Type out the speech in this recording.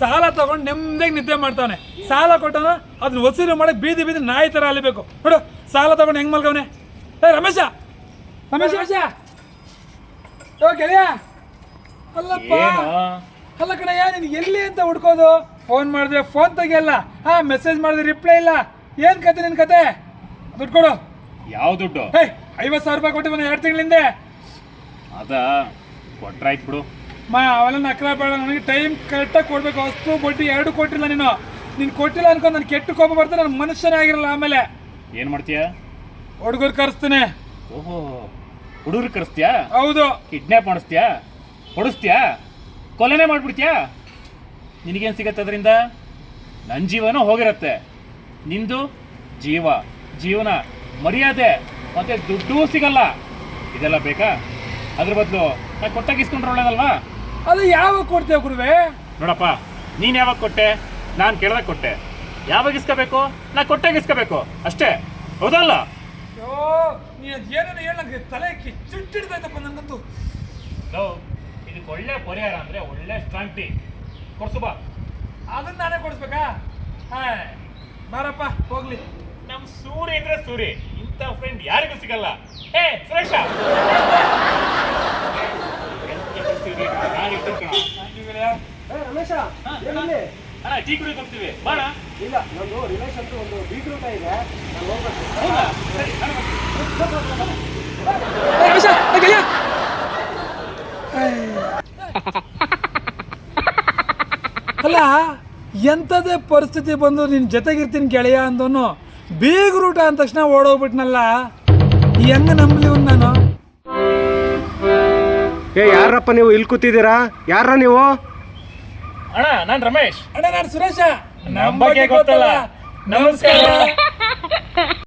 ಸಾಲ ತಗೊಂಡು ನೆಮ್ಮದಿಯಾಗಿ ನಿದ್ದೆ ಮಾಡ್ತಾವನೆ. ಸಾಲ ಕೊಟ್ಟವನು ಅದನ್ನ ವಸೂಲಿ ಮಾಡಿ ಬೀದಿ ಬೀದಿ ನಾಯಿ ಥರ ಅಲಿಬೇಕು. ನೋಡು ಸಾಲ ತಗೊಂಡು ಹೆಂಗೆ ಮಲ್ಗವನೆ. ರಮೇಶ ರಮೇಶ ರಮೇಶ ಓ ಗೆಳೆಯ. ಅಲ್ಲಪ್ಪ ಅಲ್ಲ ಕಣಯ್ಯ, ನೀನು ಎಲ್ಲಿ ಅಂತ ಹುಡ್ಕೋದು? ಫೋನ್ ಮಾಡಿದ್ರೆ ಫೋನ್ ತೆಗಿಯಲ್ಲ, ಮೆಸೇಜ್ ಮಾಡಿದ್ರೆ ರಿಪ್ಲೈ ಇಲ್ಲ. ಏನು ಕತೆ ನಿನ್ನ ಕತೆ? ದುಡ್ಡು ಕೊಡು. ಯಾವ ದುಡ್ಡು? 50,000 ರೂಪಾಯಿ ಕೊಟ್ಟಿದ್ದಾನೆ 2 ತಿಂಗಳಿಂದ. ಅದ ಕೊಟ್ರಾಯ್ತು ಬಿಡು. ಅವೆಲ್ಲ ನಕಲ ಬೇಡ, ನನಗೆ ಟೈಮ್ ಕರೆಕ್ಟಾಗಿ ಕೊಡಬೇಕು. ಅಷ್ಟು ಬಡ್ಡಿ 2 ಕೊಟ್ಟಿಲ್ಲ ನೀನು ಕೊಟ್ಟಿಲ್ಲ ಅನ್ಕೊಂಡು ನಾನು ಕೆಟ್ಟು ಕೋಪ ಬರ್ತೇನೆ. ನಾನು ಮನುಷ್ಯನೇ ಆಗಿರಲ್ಲ. ಆಮೇಲೆ ಏನು ಮಾಡ್ತೀಯ? ಹುಡುಗರು ಕರೆಸ್ತೀನಿ. ಓಹೋ, ಹುಡುಗರು ಕರೆಸ್ತೀಯಾ? ಹೌದು. ಕಿಡ್ನಾಪ್ ಮಾಡಿಸ್ತೀಯಾ? ಹೊಡಿಸ್ತೀಯಾ? ಕೊಲೆನೇ ಮಾಡ್ಬಿಡ್ತೀಯಾ? ನಿನಗೇನು ಸಿಗತ್ತೆ ಅದರಿಂದ? ನನ್ನ ಜೀವನ ಹೋಗಿರತ್ತೆ, ನಿಂದು ಜೀವನ ಮರ್ಯಾದೆ ಮತ್ತೆ ದುಡ್ಡೂ ಸಿಗಲ್ಲ. ಇದೆಲ್ಲ ಬೇಕಾ? ಅದ್ರ ಬದಲು ನಾ ಕೊಟ್ಟಾಗ ಇಸ್ಕೊಂಡ್ರೆ ಒಳ್ಳೇದಲ್ವಾ? ಅದು ಯಾವಾಗ ಕೊಡ್ತೇವೆ ಗುರುವೆ? ನೋಡಪ್ಪ, ನೀನು ಯಾವಾಗ ಕೊಟ್ಟೆ? ನಾನು ಕೇಳ್ದಾಗ ಕೊಟ್ಟೆ. ಯಾವಾಗ ಇಸ್ಕೋಬೇಕು? ನಾ ಕೊಟ್ಟಾಗ ಇಸ್ಕೋಬೇಕು ಅಷ್ಟೇ, ಹೌದಲ್ಲ? ಅಯ್ಯೋ ನೀನು ಏನೇನು ಹೇಳಂಗೆ ತಲೆ ಕಿಚ್ಚಿಟ್ಟಿಡ್ತೈತಪ್ಪ ನನಗಂತೂ. ಇದಕ್ಕೆ ಒಳ್ಳೆ ಪರಿಹಾರ ಅಂದರೆ ಒಳ್ಳೆ ಸ್ಟ್ರಾಂಗ್ ಟೀ ಕೊಡ್ಸು ಬಾ. ಅದನ್ನ ನಾನೇ ಕೊಡಿಸ್ಬೇಕಾ? ಬಾರಪ್ಪ ಹೋಗ್ಲಿ. ನಮ್ಮ ಸೂರಿ ಇದ್ರೆ ಸೂರಿ, ಇಂಥ ಫ್ರೆಂಡ್ ಯಾರಿಗೂ ಸಿಗಲ್ಲ. ಸುರೇಶ ರಮೇಶ ಅಣ್ಣ, ಟೀ ಕುಡಿ ಬರ್ತೀವಿ ಬಾಣ. ಇಲ್ಲ, ನಂದು ರಿಲೇಷನ್ ಒಂದು ಬೀಗ್ರೂಟ ಇದೆ, ನಾನು ಹೋಗ್ಬೇಕು. ಹೌದಾ? ಸರಿ, ಅಲ್ಲ ಎಂಥದೇ ಪರಿಸ್ಥಿತಿ ಬಂದು ನಿನ್ನ ಜೊತೆಗಿರ್ತೀನಿ ಗೆಳೆಯ ಅಂದೋನು ಬೀಗ್ ರೂಟ ಅಂದ ತಕ್ಷಣ ಓಡೋಗ್ಬಿಟ್ನಲ್ಲ. ಹೆಂಗ ನಂಬಲಿ ನಾನು? ಯಾರಪ್ಪ ನೀವು ಇಲ್ಲಿ ಕೂತಿದ್ದೀರಾ? ಯಾರ ನೀವು? ಅಣ್ಣ, ನಾನು ರಮೇಶ್. ಅಣ್ಣ ನಾನು ಸುರೇಶ. ನಮ್ಮ ಬಗ್ಗೆ ಗೊತ್ತಲ್ಲ. ನಮಸ್ಕಾರ.